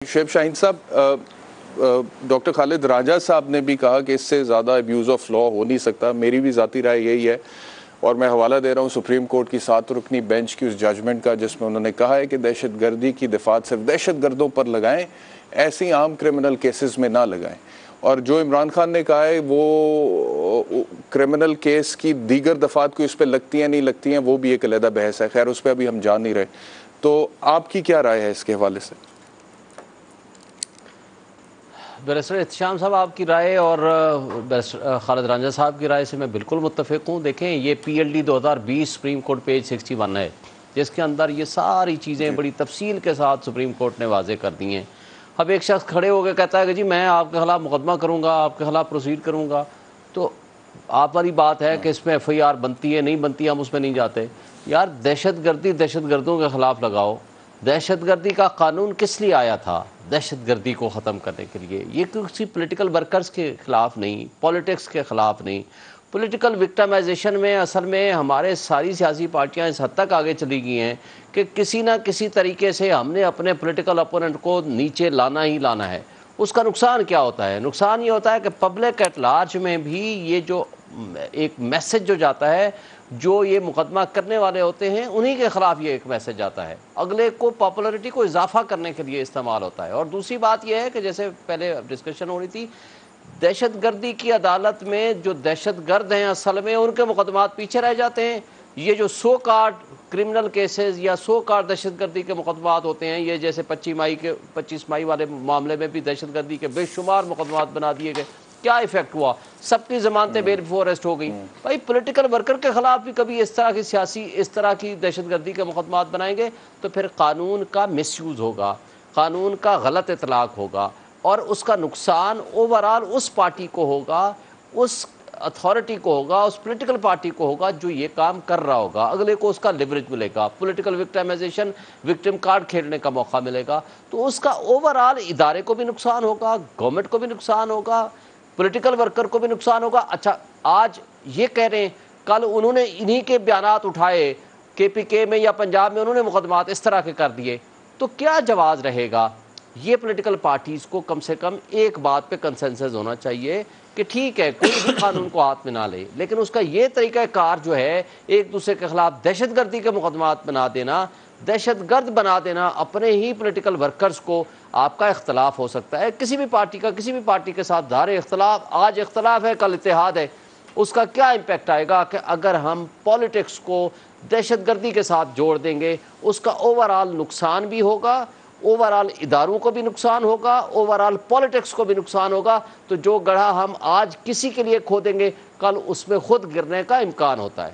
शेब शाहीन साहब, डॉक्टर खालिद राजा साहब ने भी कहा कि इससे ज़्यादा अब्यूज़ ऑफ लॉ हो नहीं सकता। मेरी भी ज़ाती राय यही है और मैं हवाला दे रहा हूँ सुप्रीम कोर्ट की 7 रुकनी बेंच की उस जजमेंट का, जिसमें उन्होंने कहा है कि दहशत गर्दी की दिफात सिर्फ दहशत गर्दों पर लगाएं, ऐसी आम क्रिमिनल केसेस में ना लगाएं। और जो इमरान खान ने कहा है वो क्रिमिनल केस की दीगर दफात को इस पर लगती हैं नहीं लगती हैं, वो भी एक अलग बहस है। खैर, उस पर अभी हम जान नहीं रहे। तो आपकी क्या राय है इसके हवाले से? बैरिस्टर एहतशाम साहब, आपकी राय और बैरिस्टर खालिद रांझा साहब की राय से मैं बिल्कुल मुत्तफिक हूँ। देखें, ये PLD 2020 सुप्रीम कोर्ट पेज 61 है, जिसके अंदर ये सारी चीज़ें बड़ी तफसील के साथ सुप्रीम कोर्ट ने वाजे कर दी हैं। अब एक शख्स खड़े होकर कहता है कि जी मैं आपके खिलाफ मुकदमा करूँगा, आपके खिलाफ प्रोसीड करूँगा, तो आप वाली बात है कि इसमें FIR बनती है नहीं बनती, हम उसमें नहीं जाते। यार, दहशत गर्दों के ख़िलाफ़ लगाओ। दहशत गर्दी का कानून किस लिए आया था? दहशत गर्दी को ख़त्म करने के लिए। ये किसी पॉलिटिकल वर्कर्स के ख़िलाफ़ नहीं, पॉलिटिक्स के ख़िलाफ़ नहीं। पॉलिटिकल विक्टिमाइजेशन में असल में हमारे सारी सियासी पार्टियां इस हद तक आगे चली गई हैं कि किसी ना किसी तरीके से हमने अपने पॉलिटिकल अपोनेंट को नीचे लाना ही लाना है। उसका नुकसान क्या होता है? नुकसान ये होता है कि पब्लिक एट लार्ज में भी ये जो एक मैसेज जो जाता है, जो ये मुकदमा करने वाले होते हैं उन्हीं के ख़िलाफ़ ये एक मैसेज आता है, अगले को पॉपुलैरिटी को इजाफा करने के लिए इस्तेमाल होता है। और दूसरी बात यह है कि जैसे पहले डिस्कशन हो रही थी, दहशत गर्दी की अदालत में जो दहशत गर्द हैं असल में उनके मुकदमात पीछे रह जाते हैं। ये जो 100 कार्ड क्रिमिनल केसेस या 100 कार्ड दहशत गर्दी के मुकदमात होते हैं, ये जैसे 25 मई वाले मामले में भी दहशत गर्दी के बेशुमार मुकदमात बना दिए गए। क्या इफेक्ट हुआ? सबकी जमानतें बेल बिफोर अरेस्ट हो गई। भाई, पॉलिटिकल वर्कर के खिलाफ भी कभी इस तरह की दहशत गर्दी के मुकदमात बनाएंगे तो फिर कानून का मिसयूज होगा, कानून का गलत इतलाक होगा और उसका नुकसान ओवरऑल उस पार्टी को होगा, उस अथॉरिटी को होगा, उस पॉलिटिकल पार्टी को होगा जो ये काम कर रहा होगा। अगले को उसका लिवरेज मिलेगा, पॉलिटिकल विक्टिमाइजेशन, विक्टिम कार्ड खेलने का मौका मिलेगा, तो उसका ओवरऑल इदारे को भी नुकसान होगा, गवर्नमेंट को भी नुकसान होगा, पॉलिटिकल वर्कर को भी नुकसान होगा। अच्छा, आज ये कह रहे हैं, कल उन्होंने इन्हीं के बयानात उठाए, KPK में या पंजाब में उन्होंने मुकदमात इस तरह के कर दिए, तो क्या जवाब रहेगा? ये पॉलिटिकल पार्टीज़ को कम से कम एक बात पे कंसेंसस होना चाहिए कि ठीक है, कोई भी कानून को हाथ में ना ले, लेकिन उसका ये तरीका कार जो है एक दूसरे के खिलाफ दहशत गर्दी के मुकदमात बना देना, दहशत गर्द बना देना अपने ही पॉलिटिकल वर्कर्स को। आपका इख्तलाफ हो सकता है किसी भी पार्टी का किसी भी पार्टी के साथ धारे इख्तलाफ, आज इख्तलाफ है कल इत्तेहाद है, उसका क्या इम्पैक्ट आएगा कि अगर हम पॉलिटिक्स को दहशत गर्दी के साथ जोड़ देंगे, उसका ओवरऑल नुकसान भी होगा, ओवरऑल इदारों को भी नुकसान होगा, ओवरऑल पॉलिटिक्स को भी नुकसान होगा। तो जो गढ़ा हम आज किसी के लिए खो देंगे, कल उसमें खुद गिरने का इम्कान होता है।